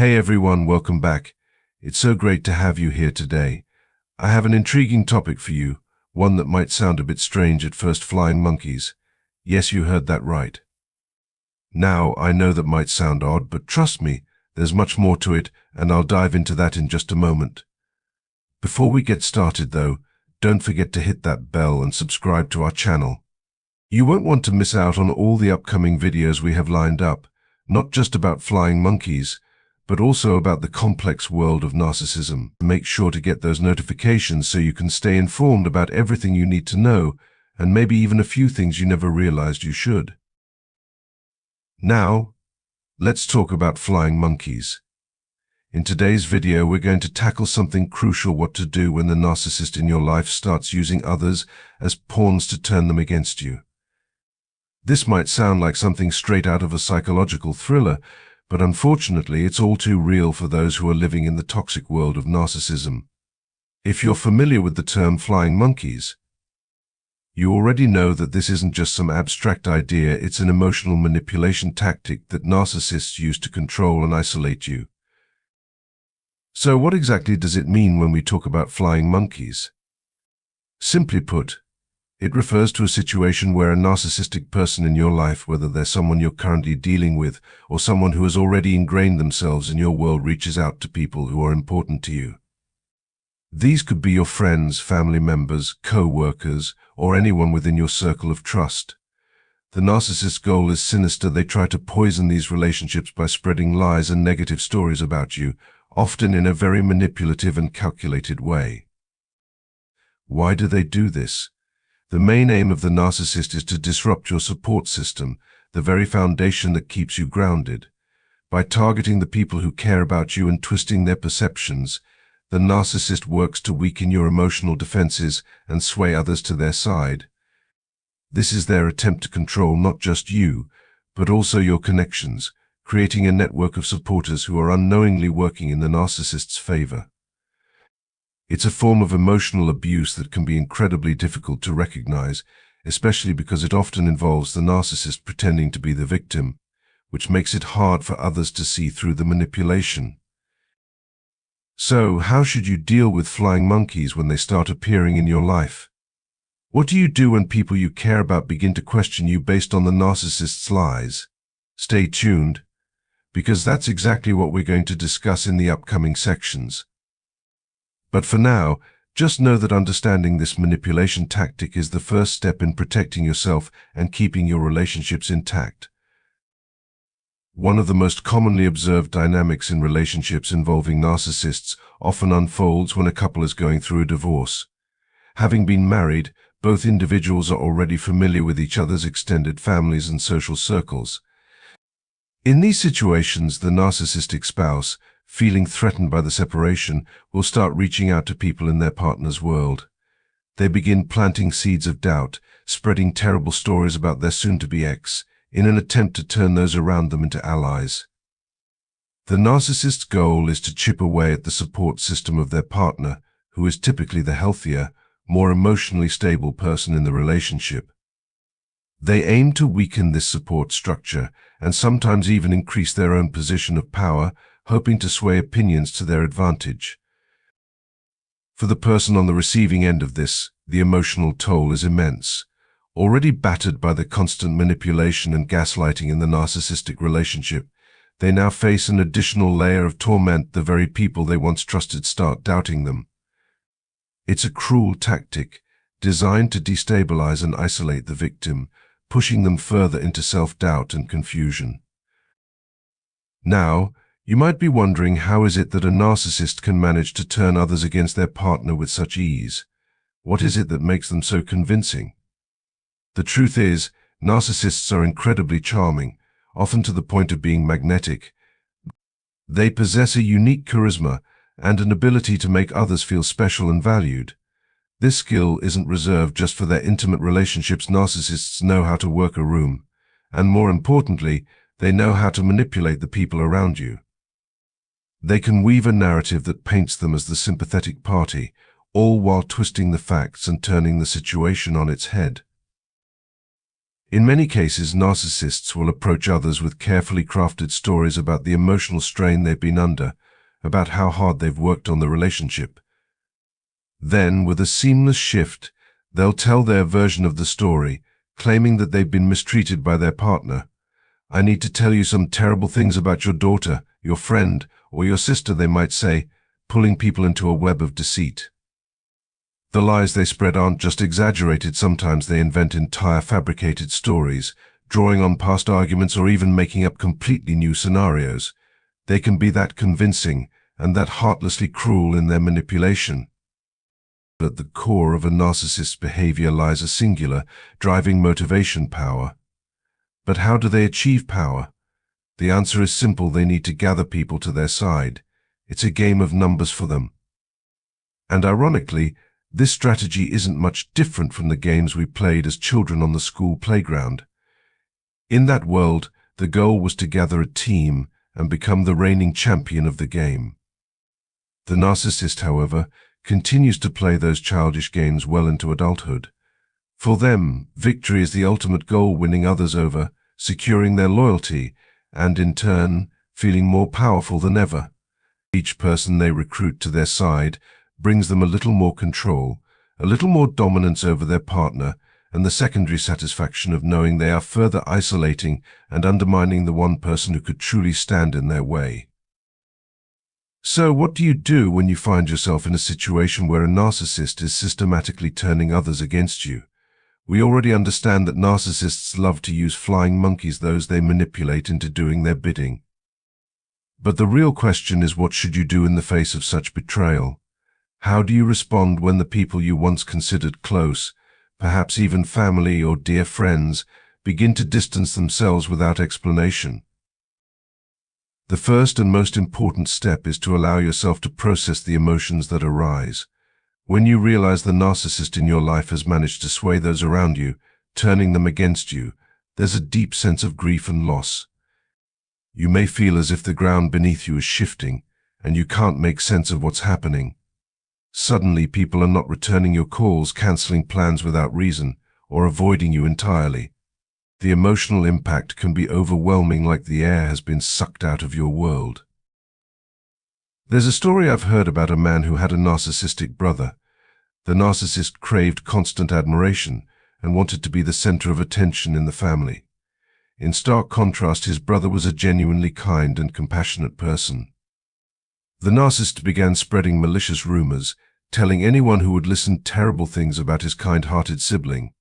Hey everyone, welcome back. It's so great to have you here today. I have an intriguing topic for you, one that might sound a bit strange at first: flying monkeys. Yes, you heard that right. Now, I know that might sound odd, but trust me, there's much more to it, and I'll dive into that in just a moment. Before we get started though, don't forget to hit that bell and subscribe to our channel. You won't want to miss out on all the upcoming videos we have lined up, not just about flying monkeys, but also about the complex world of narcissism. Make sure to get those notifications so you can stay informed about everything you need to know, and maybe even a few things you never realized you should. Now, let's talk about flying monkeys. In today's video, we're going to tackle something crucial: what to do when the narcissist in your life starts using others as pawns to turn them against you. This might sound like something straight out of a psychological thriller, but unfortunately it's all too real for those who are living in the toxic world of narcissism. If you're familiar with the term flying monkeys, you already know that this isn't just some abstract idea, it's an emotional manipulation tactic that narcissists use to control and isolate you. So what exactly does it mean when we talk about flying monkeys? Simply put, it refers to a situation where a narcissistic person in your life, whether they're someone you're currently dealing with or someone who has already ingrained themselves in your world, reaches out to people who are important to you. These could be your friends, family members, co-workers, or anyone within your circle of trust. The narcissist's goal is sinister. They try to poison these relationships by spreading lies and negative stories about you, often in a very manipulative and calculated way. Why do they do this? The main aim of the narcissist is to disrupt your support system, the very foundation that keeps you grounded. By targeting the people who care about you and twisting their perceptions, the narcissist works to weaken your emotional defenses and sway others to their side. This is their attempt to control not just you, but also your connections, creating a network of supporters who are unknowingly working in the narcissist's favor. It's a form of emotional abuse that can be incredibly difficult to recognize, especially because it often involves the narcissist pretending to be the victim, which makes it hard for others to see through the manipulation. So, how should you deal with flying monkeys when they start appearing in your life? What do you do when people you care about begin to question you based on the narcissist's lies? Stay tuned, because that's exactly what we're going to discuss in the upcoming sections. But for now, just know that understanding this manipulation tactic is the first step in protecting yourself and keeping your relationships intact. One of the most commonly observed dynamics in relationships involving narcissists often unfolds when a couple is going through a divorce. Having been married, both individuals are already familiar with each other's extended families and social circles. In these situations, the narcissistic spouse, feeling threatened by the separation, will start reaching out to people in their partner's world. They begin planting seeds of doubt, spreading terrible stories about their soon-to-be ex, in an attempt to turn those around them into allies. The narcissist's goal is to chip away at the support system of their partner, who is typically the healthier, more emotionally stable person in the relationship. They aim to weaken this support structure and sometimes even increase their own position of power, hoping to sway opinions to their advantage. For the person on the receiving end of this, the emotional toll is immense. Already battered by the constant manipulation and gaslighting in the narcissistic relationship, they now face an additional layer of torment. The very people they once trusted start doubting them. It's a cruel tactic, designed to destabilize and isolate the victim, pushing them further into self-doubt and confusion. Now, you might be wondering, how is it that a narcissist can manage to turn others against their partner with such ease? What is it that makes them so convincing? The truth is, narcissists are incredibly charming, often to the point of being magnetic. They possess a unique charisma and an ability to make others feel special and valued. This skill isn't reserved just for their intimate relationships. Narcissists know how to work a room, and more importantly, they know how to manipulate the people around you. They can weave a narrative that paints them as the sympathetic party, all while twisting the facts and turning the situation on its head. In many cases, narcissists will approach others with carefully crafted stories about the emotional strain they've been under, about how hard they've worked on the relationship. Then, with a seamless shift, they'll tell their version of the story, claiming that they've been mistreated by their partner. "I need to tell you some terrible things about your daughter, your friend, or your sister," they might say, pulling people into a web of deceit. The lies they spread aren't just exaggerated. Sometimes they invent entire fabricated stories, drawing on past arguments or even making up completely new scenarios. They can be that convincing and that heartlessly cruel in their manipulation. At the core of a narcissist's behavior lies a singular, driving motivation: power. But how do they achieve power? The answer is simple: they need to gather people to their side. It's a game of numbers for them. And ironically, this strategy isn't much different from the games we played as children on the school playground. In that world, the goal was to gather a team and become the reigning champion of the game. The narcissist, however, continues to play those childish games well into adulthood. For them, victory is the ultimate goal, winning others over, securing their loyalty, and in turn, feeling more powerful than ever. Each person they recruit to their side brings them a little more control, a little more dominance over their partner, and the secondary satisfaction of knowing they are further isolating and undermining the one person who could truly stand in their way. So what do you do when you find yourself in a situation where a narcissist is systematically turning others against you? We already understand that narcissists love to use flying monkeys, those they manipulate into doing their bidding. But the real question is, what should you do in the face of such betrayal? How do you respond when the people you once considered close, perhaps even family or dear friends, begin to distance themselves without explanation? The first and most important step is to allow yourself to process the emotions that arise. When you realize the narcissist in your life has managed to sway those around you, turning them against you, there's a deep sense of grief and loss. You may feel as if the ground beneath you is shifting, and you can't make sense of what's happening. Suddenly, people are not returning your calls, canceling plans without reason, or avoiding you entirely. The emotional impact can be overwhelming, like the air has been sucked out of your world. There's a story I've heard about a man who had a narcissistic brother. The narcissist craved constant admiration and wanted to be the center of attention in the family. In stark contrast, his brother was a genuinely kind and compassionate person. The narcissist began spreading malicious rumors, telling anyone who would listen terrible things about his kind-hearted sibling.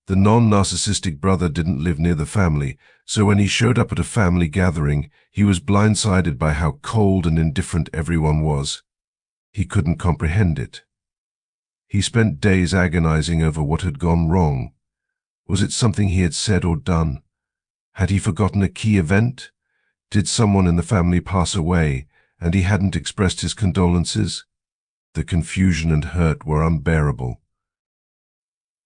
The non-narcissistic brother didn't live near the family, so when he showed up at a family gathering, he was blindsided by how cold and indifferent everyone was. He couldn't comprehend it. He spent days agonizing over what had gone wrong. Was it something he had said or done? Had he forgotten a key event? Did someone in the family pass away, and he hadn't expressed his condolences? The confusion and hurt were unbearable.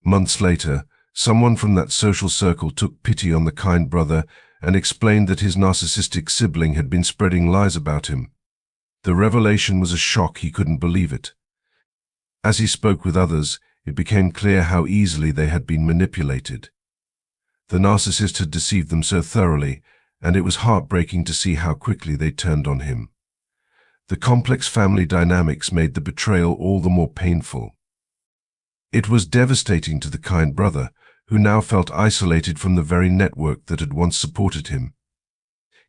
Months later, someone from that social circle took pity on the kind brother and explained that his narcissistic sibling had been spreading lies about him. The revelation was a shock. He couldn't believe it. As he spoke with others, it became clear how easily they had been manipulated. The narcissist had deceived them so thoroughly, and it was heartbreaking to see how quickly they turned on him. The complex family dynamics made the betrayal all the more painful. It was devastating to the kind brother, who now felt isolated from the very network that had once supported him.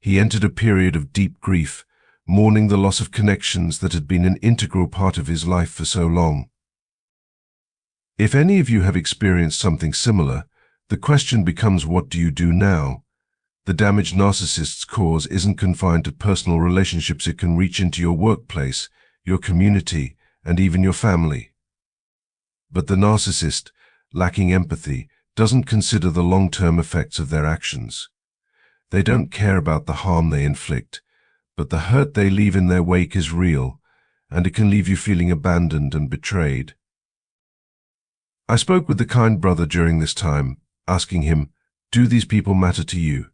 He entered a period of deep grief, mourning the loss of connections that had been an integral part of his life for so long. If any of you have experienced something similar, the question becomes, what do you do now? The damage narcissists cause isn't confined to personal relationships. It can reach into your workplace, your community, and even your family. But the narcissist, lacking empathy, doesn't consider the long-term effects of their actions. They don't care about the harm they inflict, but the hurt they leave in their wake is real, and it can leave you feeling abandoned and betrayed. I spoke with the kind brother during this time, asking him, "Do these people matter to you?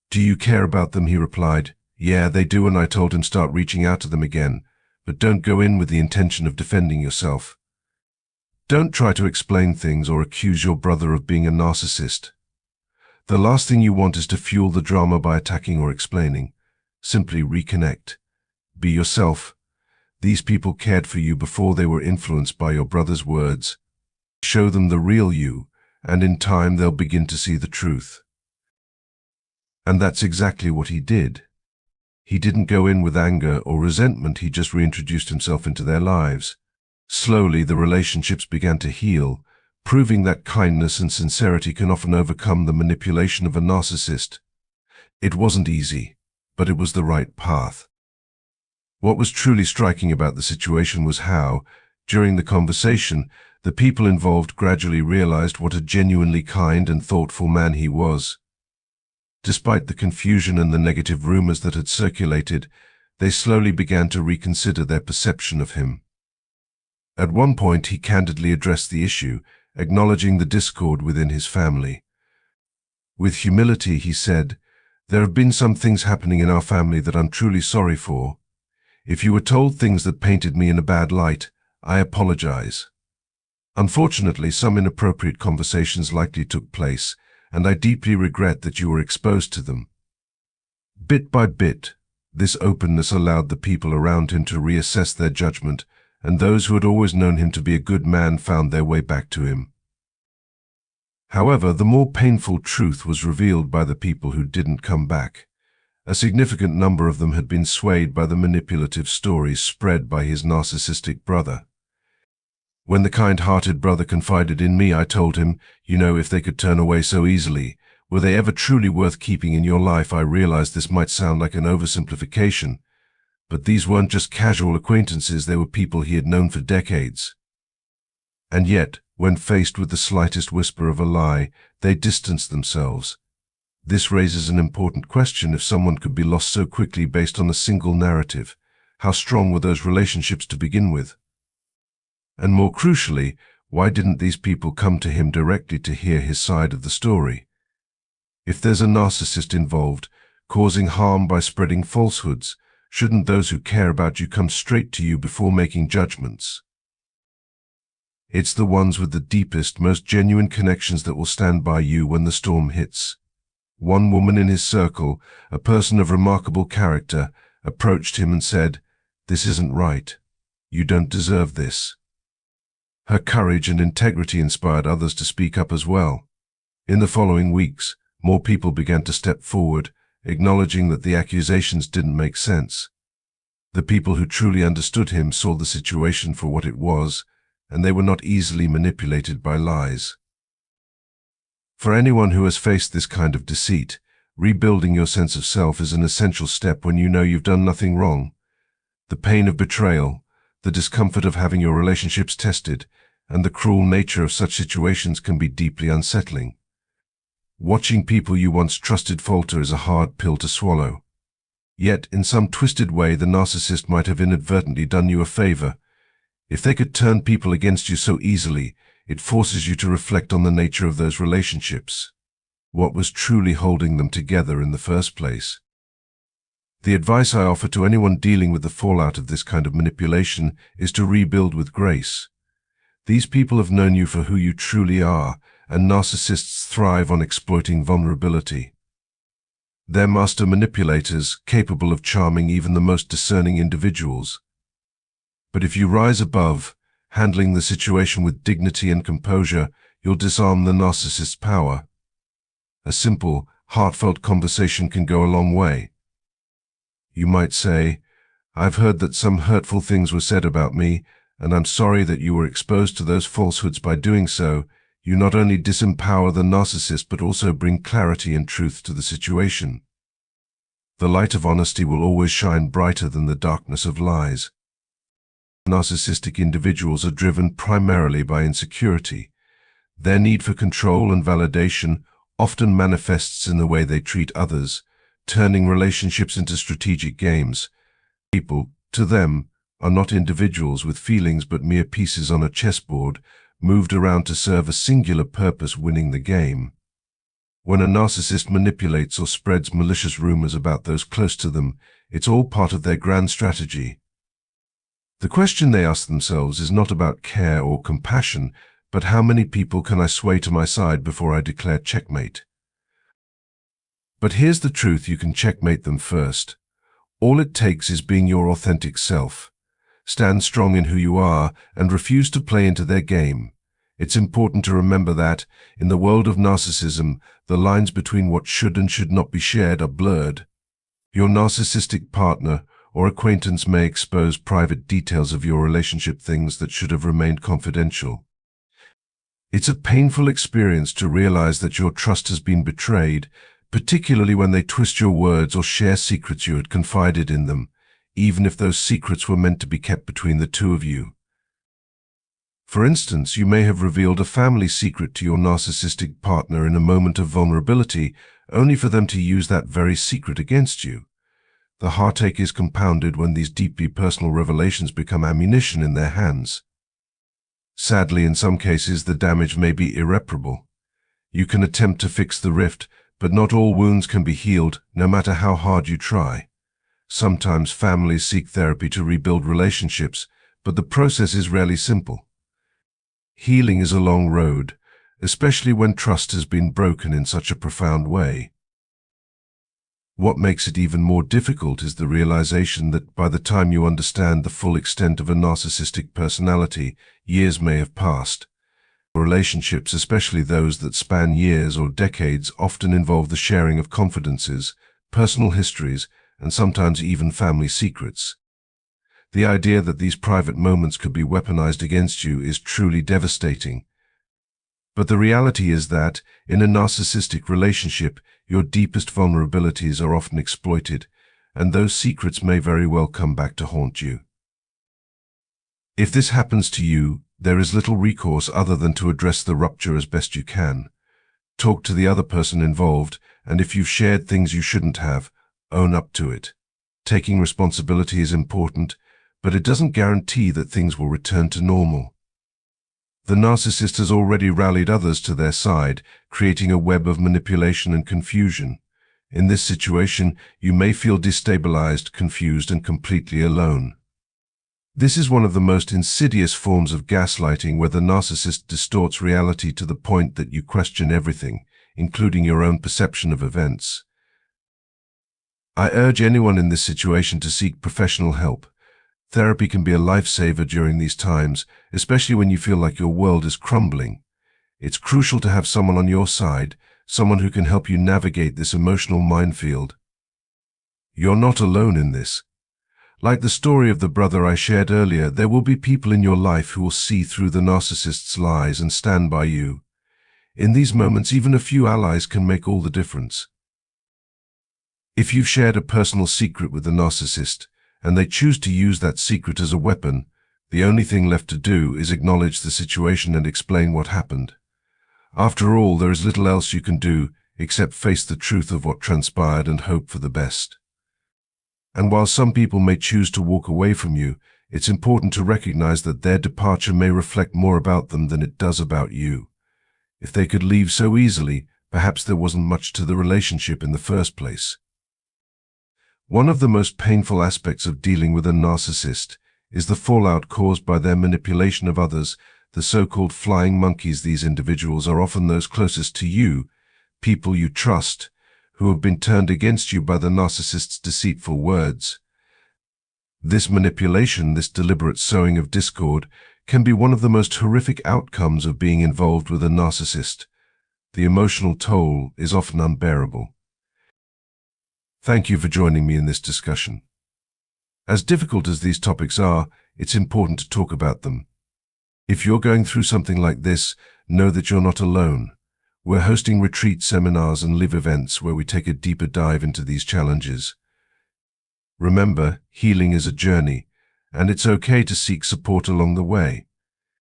Do you care about them?" He replied, "Yeah, they do," and I told him, start reaching out to them again, but don't go in with the intention of defending yourself. Don't try to explain things or accuse your brother of being a narcissist. The last thing you want is to fuel the drama by attacking or explaining. Simply reconnect. Be yourself. These people cared for you before they were influenced by your brother's words. Show them the real you, and in time they'll begin to see the truth. And that's exactly what he did. He didn't go in with anger or resentment, he just reintroduced himself into their lives. Slowly, the relationships began to heal, proving that kindness and sincerity can often overcome the manipulation of a narcissist. It wasn't easy, but it was the right path. What was truly striking about the situation was how, during the conversation, the people involved gradually realized what a genuinely kind and thoughtful man he was. Despite the confusion and the negative rumors that had circulated, they slowly began to reconsider their perception of him. At one point, he candidly addressed the issue, acknowledging the discord within his family. With humility, he said, "There have been some things happening in our family that I'm truly sorry for. If you were told things that painted me in a bad light, I apologize. Unfortunately, some inappropriate conversations likely took place, and I deeply regret that you were exposed to them." Bit by bit, this openness allowed the people around him to reassess their judgment, and those who had always known him to be a good man found their way back to him. However, the more painful truth was revealed by the people who didn't come back. A significant number of them had been swayed by the manipulative stories spread by his narcissistic brother. When the kind-hearted brother confided in me, I told him, if they could turn away so easily, were they ever truly worth keeping in your life? I realized this might sound like an oversimplification, but these weren't just casual acquaintances, they were people he had known for decades. And yet, when faced with the slightest whisper of a lie, they distanced themselves. This raises an important question: if someone could be lost so quickly based on a single narrative, how strong were those relationships to begin with? And more crucially, why didn't these people come to him directly to hear his side of the story? If there's a narcissist involved, causing harm by spreading falsehoods, shouldn't those who care about you come straight to you before making judgments? It's the ones with the deepest, most genuine connections that will stand by you when the storm hits. One woman in his circle, a person of remarkable character, approached him and said, "This isn't right. You don't deserve this." Her courage and integrity inspired others to speak up as well. In the following weeks, more people began to step forward, acknowledging that the accusations didn't make sense. The people who truly understood him saw the situation for what it was, and they were not easily manipulated by lies. For anyone who has faced this kind of deceit, rebuilding your sense of self is an essential step when you know you've done nothing wrong. The pain of betrayal, the discomfort of having your relationships tested, and the cruel nature of such situations can be deeply unsettling. Watching people you once trusted falter is a hard pill to swallow. Yet, in some twisted way, the narcissist might have inadvertently done you a favor. If they could turn people against you so easily, it forces you to reflect on the nature of those relationships. What was truly holding them together in the first place? The advice I offer to anyone dealing with the fallout of this kind of manipulation is to rebuild with grace. These people have known you for who you truly are, and narcissists thrive on exploiting vulnerability. They're master manipulators, capable of charming even the most discerning individuals. But if you rise above, handling the situation with dignity and composure, you'll disarm the narcissist's power. A simple, heartfelt conversation can go a long way. You might say, "I've heard that some hurtful things were said about me, and I'm sorry that you were exposed to those falsehoods. By doing so, you not only disempower the narcissist but also bring clarity and truth to the situation." The light of honesty will always shine brighter than the darkness of lies. Narcissistic individuals are driven primarily by insecurity. Their need for control and validation often manifests in the way they treat others, turning relationships into strategic games. People, to them, are not individuals with feelings but mere pieces on a chessboard, moved around to serve a singular purpose: winning the game. When a narcissist manipulates or spreads malicious rumors about those close to them, it's all part of their grand strategy. The question they ask themselves is not about care or compassion, but how many people can I sway to my side before I declare checkmate? But here's the truth: you can checkmate them first. All it takes is being your authentic self. Stand strong in who you are and refuse to play into their game. It's important to remember that, in the world of narcissism, the lines between what should and should not be shared are blurred. Your narcissistic partner or acquaintance may expose private details of your relationship, things that should have remained confidential. It's a painful experience to realize that your trust has been betrayed, particularly when they twist your words or share secrets you had confided in them, even if those secrets were meant to be kept between the two of you. For instance, you may have revealed a family secret to your narcissistic partner in a moment of vulnerability, only for them to use that very secret against you. The heartache is compounded when these deeply personal revelations become ammunition in their hands. Sadly, in some cases, the damage may be irreparable. You can attempt to fix the rift, but not all wounds can be healed, no matter how hard you try. Sometimes families seek therapy to rebuild relationships, but the process is rarely simple. Healing is a long road, especially when trust has been broken in such a profound way. What makes it even more difficult is the realization that by the time you understand the full extent of a narcissistic personality, years may have passed. Relationships, especially those that span years or decades, often involve the sharing of confidences, personal histories, and sometimes even family secrets. The idea that these private moments could be weaponized against you is truly devastating. But the reality is that, in a narcissistic relationship, your deepest vulnerabilities are often exploited, and those secrets may very well come back to haunt you. If this happens to you, there is little recourse other than to address the rupture as best you can. Talk to the other person involved, and if you've shared things you shouldn't have, own up to it. Taking responsibility is important, but it doesn't guarantee that things will return to normal. The narcissist has already rallied others to their side, creating a web of manipulation and confusion. In this situation, you may feel destabilized, confused, and completely alone. This is one of the most insidious forms of gaslighting, where the narcissist distorts reality to the point that you question everything, including your own perception of events. I urge anyone in this situation to seek professional help. Therapy can be a lifesaver during these times, especially when you feel like your world is crumbling. It's crucial to have someone on your side, someone who can help you navigate this emotional minefield. You're not alone in this. Like the story of the brother I shared earlier, there will be people in your life who will see through the narcissist's lies and stand by you. In these moments, even a few allies can make all the difference. If you've shared a personal secret with the narcissist, and they choose to use that secret as a weapon, the only thing left to do is acknowledge the situation and explain what happened. After all, there is little else you can do except face the truth of what transpired and hope for the best. And while some people may choose to walk away from you, it's important to recognize that their departure may reflect more about them than it does about you. If they could leave so easily, perhaps there wasn't much to the relationship in the first place. One of the most painful aspects of dealing with a narcissist is the fallout caused by their manipulation of others, the so-called flying monkeys. These individuals are often those closest to you, people you trust, who have been turned against you by the narcissist's deceitful words. This manipulation, this deliberate sowing of discord, can be one of the most horrific outcomes of being involved with a narcissist. The emotional toll is often unbearable. Thank you for joining me in this discussion. As difficult as these topics are, it's important to talk about them. If you're going through something like this, know that you're not alone. We're hosting retreat seminars and live events where we take a deeper dive into these challenges. Remember, healing is a journey, and it's okay to seek support along the way.